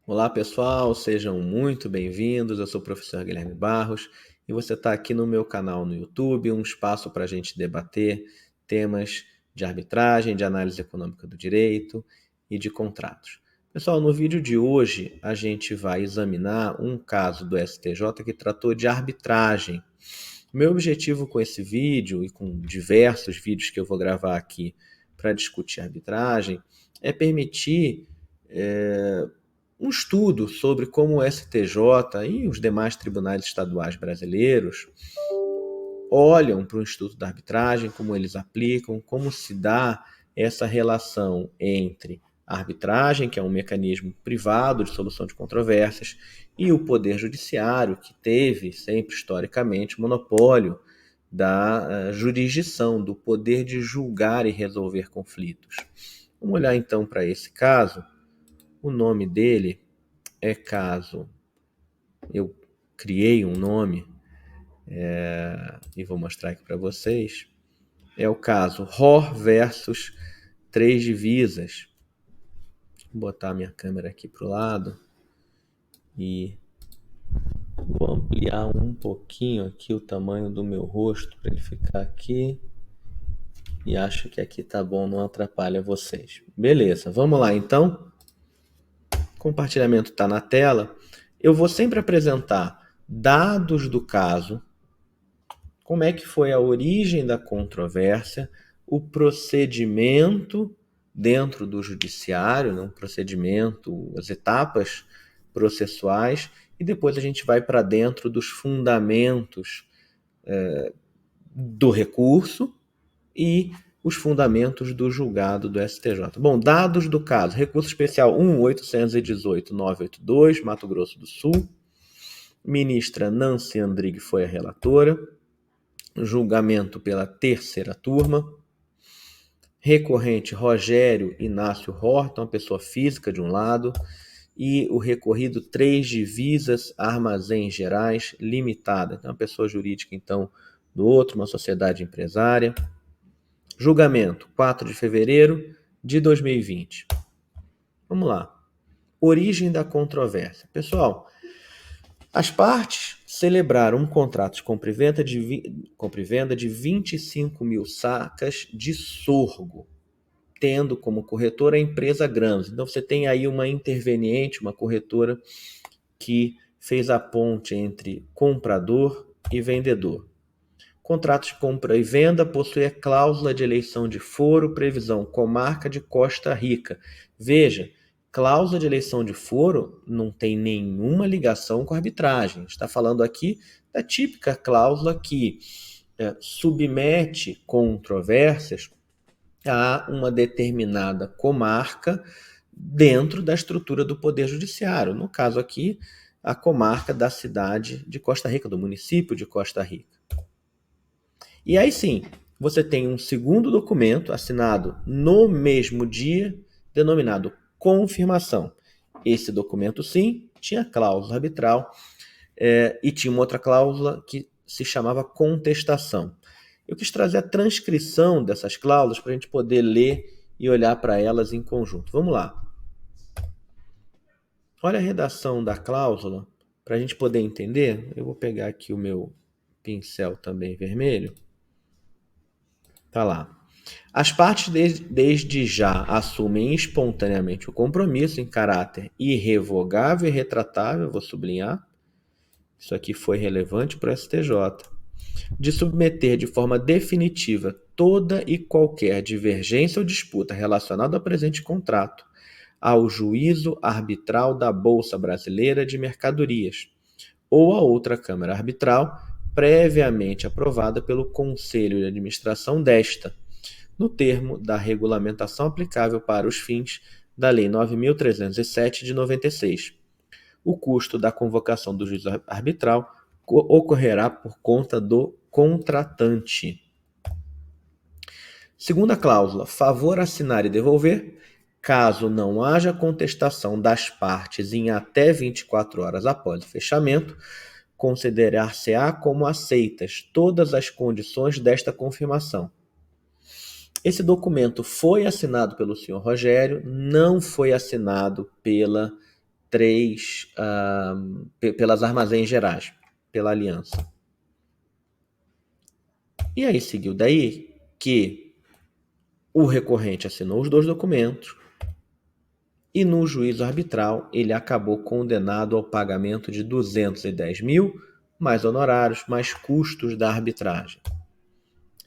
Olá pessoal, sejam muito bem-vindos. Eu sou o professor Guilherme Barros e você está aqui no meu canal no YouTube, um espaço para a gente debater temas de arbitragem, de análise econômica do direito e de contratos. Pessoal, no vídeo de hoje a gente vai examinar um caso do STJ que tratou de arbitragem. Meu objetivo com esse vídeo e com diversos vídeos que eu vou gravar aqui para discutir arbitragem é permitir um estudo sobre como o STJ e os demais tribunais estaduais brasileiros olham para o Instituto da Arbitragem, como eles aplicam, como se dá essa relação entre a arbitragem, que é um mecanismo privado de solução de controvérsias, e o Poder Judiciário, que teve sempre historicamente monopólio da jurisdição, do poder de julgar e resolver conflitos. Vamos olhar então para esse caso. O nome dele é caso. Eu criei um nome e vou mostrar aqui para vocês. É o caso ROR versus Três Divisas. Vou botar minha câmera aqui para o lado e vou ampliar um pouquinho aqui o tamanho do meu rosto para ele ficar aqui. E acho que aqui tá bom, não atrapalha vocês. Beleza, vamos lá então. O compartilhamento está na tela. Eu vou sempre apresentar dados do caso, como é que foi a origem da controvérsia, o procedimento dentro do judiciário, né, um procedimento, as etapas processuais, e depois a gente vai para dentro dos fundamentos do recurso e os fundamentos do julgado do STJ. Bom, dados do caso: recurso especial 1.818.982, Mato Grosso do Sul. Ministra Nancy Andrighi foi a relatora. Julgamento pela terceira turma. Recorrente Rogério Inácio Horton, uma pessoa física de um lado, e o recorrido Três Divisas Armazéns Gerais Limitada, uma pessoa jurídica então do outro, uma sociedade empresária. Julgamento 4 de fevereiro de 2020. Vamos lá. Origem da controvérsia. Pessoal, as partes celebraram um contrato de compra e venda de 25 mil sacas de sorgo, tendo como corretora a empresa Grams. Então você tem aí uma interveniente, uma corretora que fez a ponte entre comprador e vendedor. Contrato de compra e venda possui a cláusula de eleição de foro, previsão comarca de Costa Rica. Veja, cláusula de eleição de foro não tem nenhuma ligação com a arbitragem. A gente está falando aqui da típica cláusula que submete controvérsias a uma determinada comarca dentro da estrutura do Poder Judiciário. No caso aqui, a comarca da cidade de Costa Rica, do município de Costa Rica. E aí sim, você tem um segundo documento assinado no mesmo dia, denominado confirmação. Esse documento, sim, tinha cláusula arbitral e tinha uma outra cláusula que se chamava contestação. Eu quis trazer a transcrição dessas cláusulas para a gente poder ler e olhar para elas em conjunto. Vamos lá. Olha a redação da cláusula para a gente poder entender. Eu vou pegar aqui o meu pincel também vermelho. Tá lá. As partes desde já assumem espontaneamente o compromisso em caráter irrevogável e retratável, vou sublinhar, isso aqui foi relevante para o STJ, de submeter de forma definitiva toda e qualquer divergência ou disputa relacionada ao presente contrato ao juízo arbitral da Bolsa Brasileira de Mercadorias ou a outra Câmara Arbitral previamente aprovada pelo Conselho de Administração desta, no termo da regulamentação aplicável para os fins da Lei 9.307 de 96. O custo da convocação do juízo arbitral ocorrerá por conta do contratante. Segunda cláusula, favor assinar e devolver, caso não haja contestação das partes em até 24 horas após o fechamento, considerar-se-á como aceitas todas as condições desta confirmação. Esse documento foi assinado pelo senhor Rogério, não foi assinado pela pelas Armazéns Gerais, pela aliança. E aí seguiu daí que o recorrente assinou os 2 documentos e no juízo arbitral ele acabou condenado ao pagamento de 210 mil, mais honorários, mais custos da arbitragem.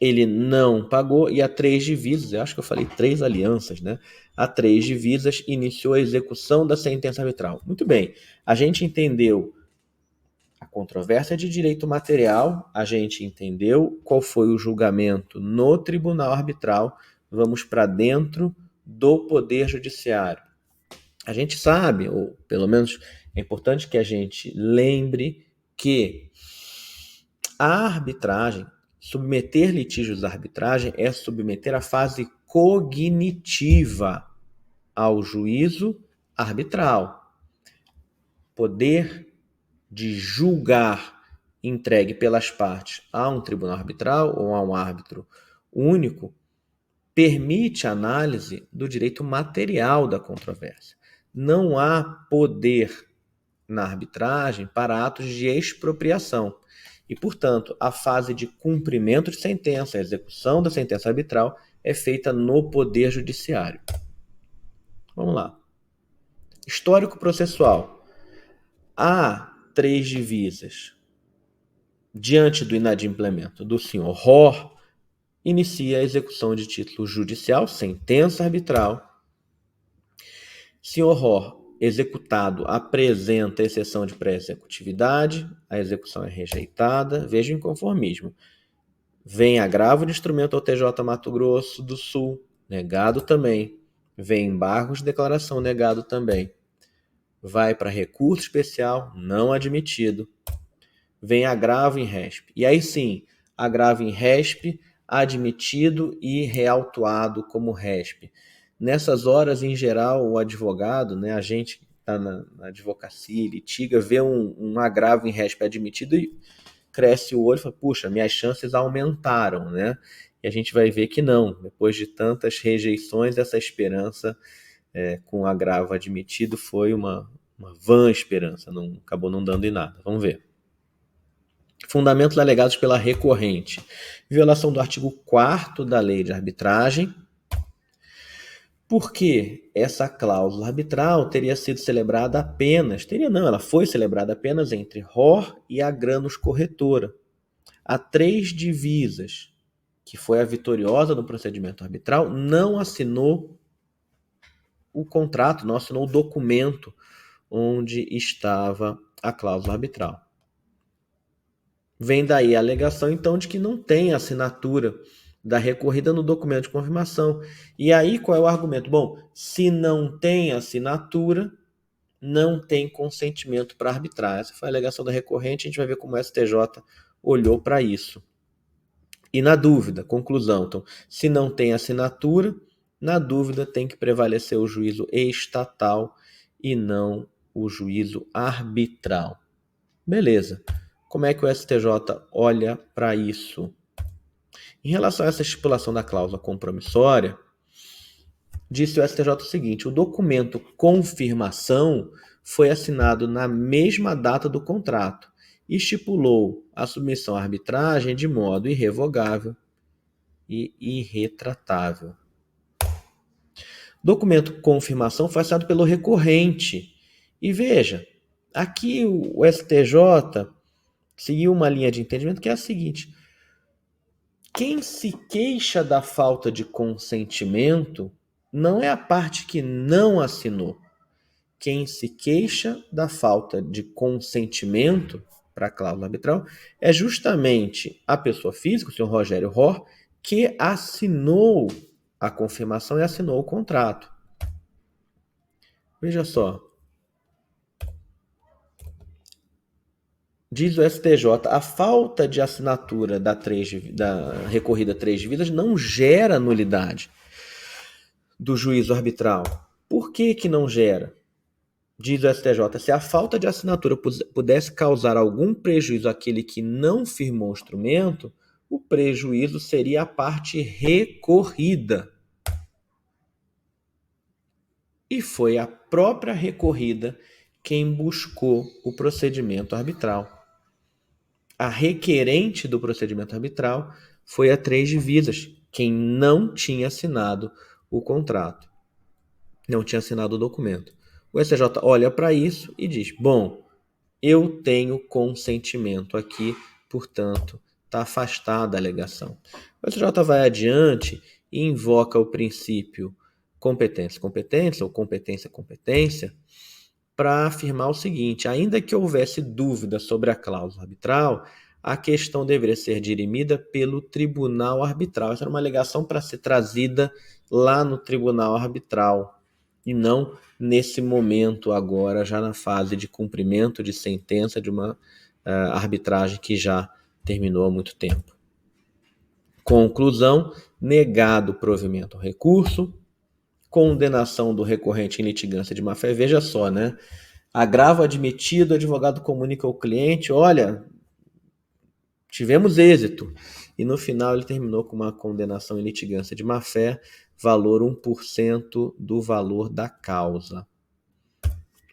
Ele não pagou e a 3 Divisas, eu acho que eu falei 3 alianças, né? A 3 Divisas iniciou a execução da sentença arbitral. Muito bem, a gente entendeu a controvérsia de direito material, a gente entendeu qual foi o julgamento no tribunal arbitral, vamos para dentro do Poder Judiciário. A gente sabe, ou pelo menos é importante que a gente lembre que a arbitragem, submeter litígios à arbitragem é submeter a fase cognitiva ao juízo arbitral. Poder de julgar entregue pelas partes a um tribunal arbitral ou a um árbitro único permite a análise do direito material da controvérsia. Não há poder na arbitragem para atos de expropriação. E, portanto, a fase de cumprimento de sentença, a execução da sentença arbitral, é feita no Poder Judiciário. Vamos lá. Histórico processual. Há 3 Divisas. Diante do inadimplemento do senhor Rohr, inicia a execução de título judicial, sentença arbitral. Senhor Rohr, executado, apresenta exceção de pré-executividade, a execução é rejeitada, veja o inconformismo. Vem agravo de instrumento ao TJ Mato Grosso do Sul, negado também. Vem embargo de declaração, negado também. Vai para recurso especial, não admitido. Vem agravo em RESP. E aí sim, agravo em RESP, admitido e reautuado como RESP. Nessas horas, em geral, o advogado, né, a gente que está na advocacia, litiga, vê um agravo em RESP admitido e cresce o olho e fala, puxa, minhas chances aumentaram, né? E a gente vai ver que não. Depois de tantas rejeições, essa esperança com agravo admitido foi uma vã esperança, acabou não dando em nada. Vamos ver. Fundamentos alegados pela recorrente. Violação do artigo 4º da Lei de Arbitragem, porque essa cláusula arbitral teria sido celebrada apenas, ela foi celebrada apenas entre Rohr e a Granos Corretora. A 3 Divisas, que foi a vitoriosa no procedimento arbitral, não assinou o contrato, não assinou o documento onde estava a cláusula arbitral. Vem daí a alegação, então, de que não tem assinatura da recorrida no documento de confirmação. E aí, qual é o argumento? Bom, se não tem assinatura, não tem consentimento para arbitrar. Essa foi a alegação da recorrente, a gente vai ver como o STJ olhou para isso. E na dúvida, conclusão, então, se não tem assinatura, na dúvida tem que prevalecer o juízo estatal e não o juízo arbitral. Beleza. Como é que o STJ olha para isso? Em relação a essa estipulação da cláusula compromissória, disse o STJ o seguinte: o documento confirmação foi assinado na mesma data do contrato e estipulou a submissão à arbitragem de modo irrevogável e irretratável. Documento confirmação foi assinado pelo recorrente. E veja, aqui o STJ seguiu uma linha de entendimento que é a seguinte: quem se queixa da falta de consentimento não é a parte que não assinou. Quem se queixa da falta de consentimento para a cláusula arbitral é justamente a pessoa física, o senhor Rogério Rohr, que assinou a confirmação e assinou o contrato. Veja só. Diz o STJ, a falta de assinatura da recorrida 3 Divisas não gera nulidade do juízo arbitral. Por que não gera? Diz o STJ, se a falta de assinatura pudesse causar algum prejuízo àquele que não firmou o instrumento, o prejuízo seria a parte recorrida. E foi a própria recorrida quem buscou o procedimento arbitral. A requerente do procedimento arbitral foi a Três Divisas, quem não tinha assinado o contrato, não tinha assinado o documento. O STJ olha para isso e diz: bom, eu tenho consentimento aqui, portanto, está afastada a alegação. O STJ vai adiante e invoca o princípio competência-competência ou competência-competência para afirmar o seguinte: ainda que houvesse dúvida sobre a cláusula arbitral, a questão deveria ser dirimida pelo tribunal arbitral. Essa era uma alegação para ser trazida lá no tribunal arbitral e não nesse momento agora, já na fase de cumprimento de sentença de uma arbitragem que já terminou há muito tempo. Conclusão: negado o provimento ao recurso, condenação do recorrente em litigância de má-fé. Veja só, né? Agravo admitido, advogado comunica ao cliente: olha, tivemos êxito. E no final ele terminou com uma condenação em litigância de má-fé, valor 1% do valor da causa.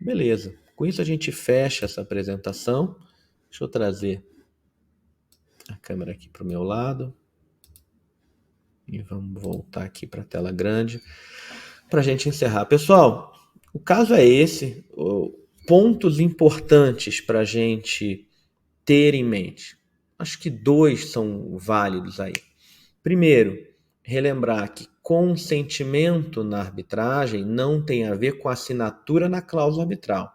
Beleza. Com isso a gente fecha essa apresentação. Deixa eu trazer a câmera aqui para o meu lado. E vamos voltar aqui para a tela grande para a gente encerrar. Pessoal, o caso é esse. Pontos importantes para a gente ter em mente. Acho que 2 são válidos aí. Primeiro, relembrar que consentimento na arbitragem não tem a ver com assinatura na cláusula arbitral.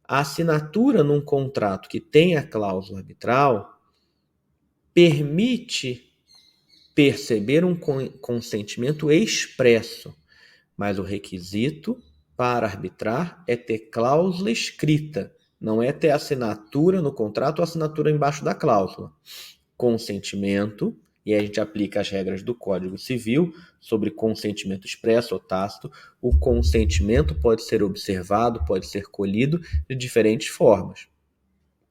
A assinatura num contrato que tem a cláusula arbitral permite perceber um consentimento expresso, mas o requisito para arbitrar é ter cláusula escrita, não é ter assinatura no contrato ou assinatura embaixo da cláusula. Consentimento, e aí a gente aplica as regras do Código Civil sobre consentimento expresso ou tácito. O consentimento pode ser observado, pode ser colhido de diferentes formas.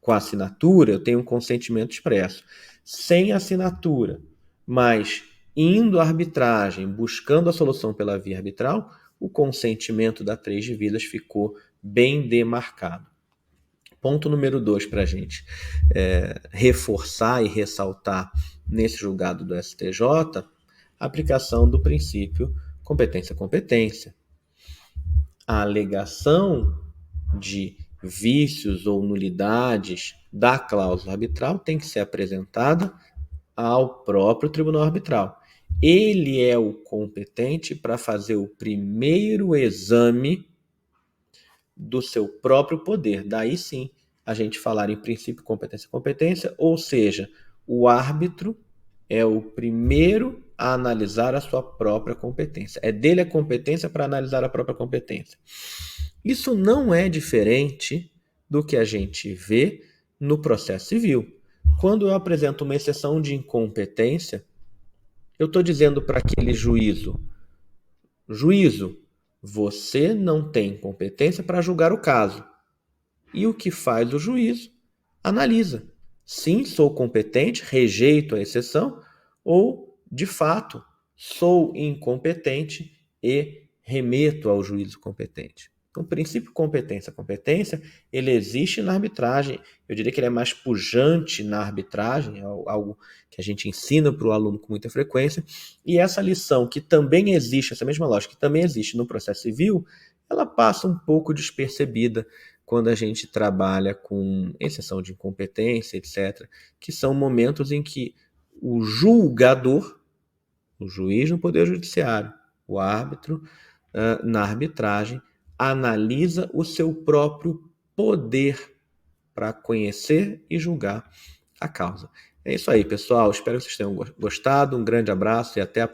Com a assinatura, eu tenho um consentimento expresso. Sem assinatura, mas indo à arbitragem, buscando a solução pela via arbitral, o consentimento da Três Divisas ficou bem demarcado. Ponto número 2 para a gente reforçar e ressaltar nesse julgado do STJ, a aplicação do princípio competência-competência. A alegação de vícios ou nulidades da cláusula arbitral tem que ser apresentada ao próprio tribunal arbitral. Ele é o competente para fazer o primeiro exame do seu próprio poder. Daí sim a gente falar em princípio competência-competência, ou seja, o árbitro é o primeiro a analisar a sua própria competência. É dele a competência para analisar a própria competência. Isso não é diferente do que a gente vê no processo civil. Quando eu apresento uma exceção de incompetência, eu estou dizendo para aquele juízo, você não tem competência para julgar o caso. E o que faz o juízo? Analisa. Sim, sou competente, rejeito a exceção, ou, de fato, sou incompetente e remeto ao juízo competente. Então, o princípio competência-competência, ele existe na arbitragem. Eu diria que ele é mais pujante na arbitragem, é algo que a gente ensina para o aluno com muita frequência. E essa lição, que também existe, essa mesma lógica, que também existe no processo civil, ela passa um pouco despercebida quando a gente trabalha com exceção de incompetência, etc., que são momentos em que o julgador, o juiz no Poder Judiciário, o árbitro na arbitragem, analisa o seu próprio poder para conhecer e julgar a causa. É isso aí, pessoal. Espero que vocês tenham gostado. Um grande abraço e até a próxima.